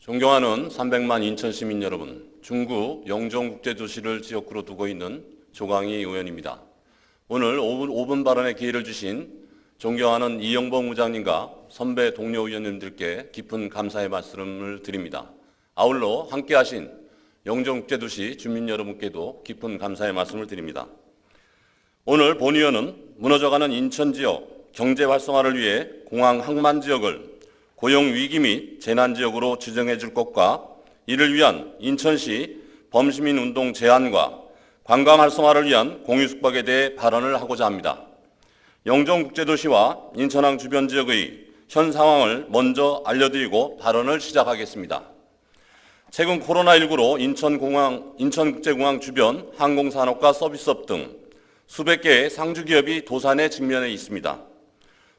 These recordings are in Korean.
존경하는 300만 인천 시민 여러분, 중구 영종국제도시를 지역구로 두고 있는 조광희 의원입니다. 오늘 5분 발언의 기회를 주신 존경하는 이영범 의장님과 선배 동료 의원님들께 깊은 감사의 말씀을 드립니다. 아울러 함께하신 영종국제도시 주민 여러분께도 깊은 감사의 말씀을 드립니다. 오늘 본의원은 무너져가는 인천 지역 경제 활성화를 위해 공항 항만 지역을 고용 위기 및 재난 지역으로 지정해 줄 것과 이를 위한 인천시 범시민 운동 제안과 관광 활성화를 위한 공유 숙박에 대해 발언을 하고자 합니다. 영종국제도시와 인천항 주변 지역의 현 상황을 먼저 알려드리고 발언을 시작하겠습니다. 최근 코로나19로 인천국제공항 주변 항공산업과 서비스업 등 수백 개의 상주기업이 도산에 직면해 있습니다.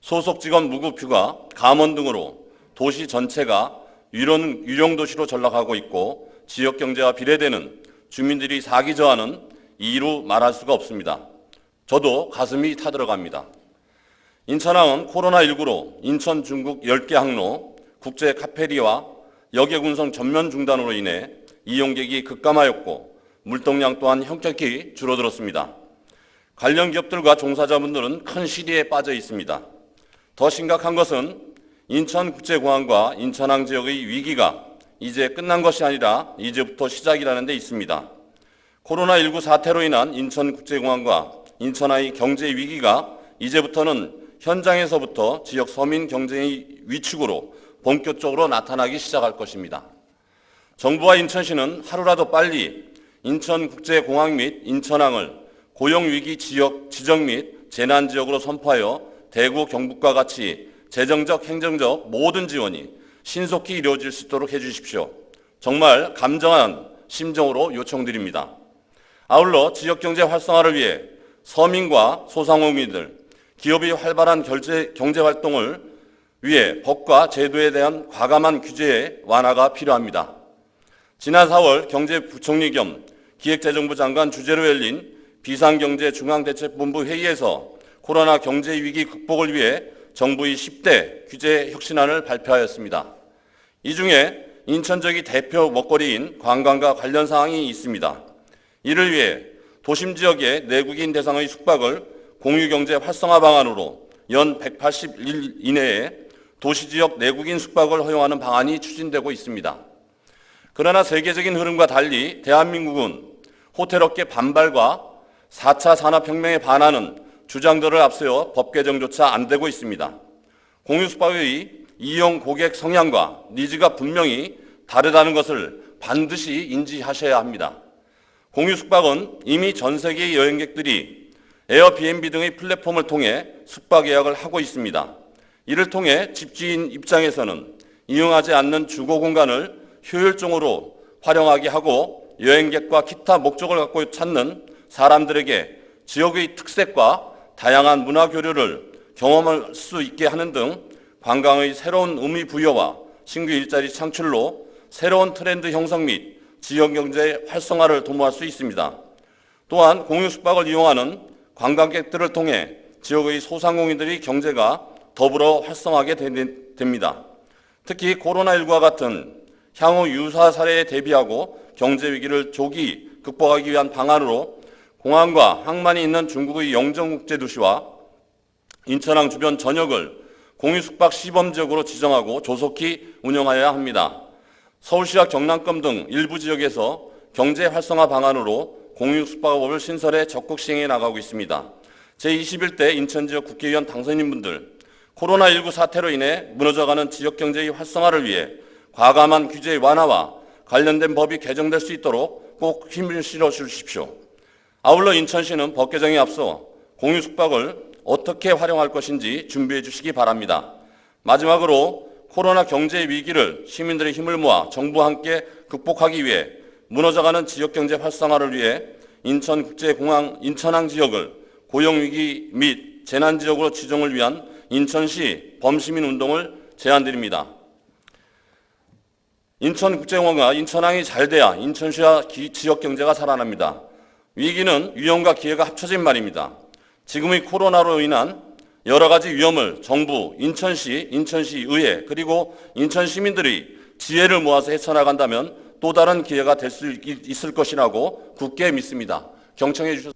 소속 직원 무급휴가, 감원 등으로 도시 전체가 유령도시로 전락하고 있고 지역 경제와 비례되는 주민들이 사기 저하는 이루 말할 수가 없습니다. 저도 가슴이 타들어갑니다. 인천항은 코로나19로 인천 중국 10개 항로, 국제 카페리와 역외군성 전면 중단으로 인해 이용객이 급감하였고 물동량 또한 현격히 줄어들었습니다. 관련 기업들과 종사자분들은 큰 시리에 빠져 있습니다. 더 심각한 것은 인천국제공항과 인천항 지역의 위기가 이제 끝난 것이 아니라 이제부터 시작이라는 데 있습니다. 코로나19 사태로 인한 인천국제공항과 인천항의 경제 위기가 이제부터는 현장에서부터 지역 서민 경제의 위축으로 본격적으로 나타나기 시작할 것입니다. 정부와 인천시는 하루라도 빨리 인천국제공항 및 인천항을 고용위기 지역 지정 및 재난지역으로 선포하여 대구, 경북과 같이 재정적, 행정적 모든 지원이 신속히 이루어질 수 있도록 해주십시오. 정말 감정한 심정으로 요청드립니다. 아울러 지역경제 활성화를 위해 서민과 소상공인들, 기업의 활발한 경제활동을 위해 법과 제도에 대한 과감한 규제의 완화가 필요합니다. 지난 4월 경제부총리 겸 기획재정부 장관 주재로 열린 비상경제중앙대책본부 회의에서 코로나 경제위기 극복을 위해 정부의 10대 규제 혁신안을 발표하였습니다. 이 중에 인천 지역의 대표 먹거리인 관광과 관련 사항이 있습니다. 이를 위해 도심 지역의 내국인 대상의 숙박을 공유경제 활성화 방안으로 연 180일 이내에 도시지역 내국인 숙박을 허용하는 방안이 추진되고 있습니다. 그러나 세계적인 흐름과 달리 대한민국은 호텔업계 반발과 4차 산업혁명에 반하는 주장들을 앞세워 법 개정조차 안 되고 있습니다. 공유숙박의 이용 고객 성향과 니즈가 분명히 다르다는 것을 반드시 인지하셔야 합니다. 공유숙박은 이미 전 세계의 여행객들이 에어비앤비 등의 플랫폼을 통해 숙박 예약을 하고 있습니다. 이를 통해 집주인 입장에서는 이용하지 않는 주거 공간을 효율적으로 활용하게 하고 여행객과 기타 목적을 갖고 찾는 사람들에게 지역의 특색과 다양한 문화 교류를 경험할 수 있게 하는 등 관광의 새로운 의미 부여와 신규 일자리 창출로 새로운 트렌드 형성 및 지역 경제 활성화를 도모할 수 있습니다. 또한 공유 숙박을 이용하는 관광객들을 통해 지역의 소상공인들의 경제가 더불어 활성화하게 됩니다. 특히 코로나19와 같은 향후 유사 사례에 대비하고 경제 위기를 조기 극복하기 위한 방안으로 공항과 항만이 있는 중국의 영종국제도시와 인천항 주변 전역을 공유숙박 시범지역으로 지정하고 조속히 운영하여야 합니다. 서울시와 경남권 등 일부 지역에서 경제 활성화 방안으로 공유숙박업을 신설해 적극 시행해 나가고 있습니다. 제21대 인천지역 국회의원 당선인분들, 코로나19 사태로 인해 무너져가는 지역경제의 활성화를 위해 과감한 규제 완화와 관련된 법이 개정될 수 있도록 꼭 힘을 실어 주십시오. 아울러 인천시는 법 개정에 앞서 공유 숙박을 어떻게 활용할 것인지 준비해 주시기 바랍니다. 마지막으로 코로나 경제 위기를 시민들의 힘을 모아 정부와 함께 극복하기 위해 무너져가는 지역경제 활성화를 위해 인천국제공항 인천항 지역을 고용위기 및 재난지역으로 지정을 위한 인천시 범시민 운동을 제안드립니다. 인천국제공항과 인천항이 잘 돼야 인천시와 지역경제가 살아납니다. 위기는 위험과 기회가 합쳐진 말입니다. 지금의 코로나로 인한 여러 가지 위험을 정부, 인천시 의회, 그리고 인천 시민들이 지혜를 모아서 헤쳐나간다면 또 다른 기회가 될 수 있을 것이라고 굳게 믿습니다. 경청해 주셔서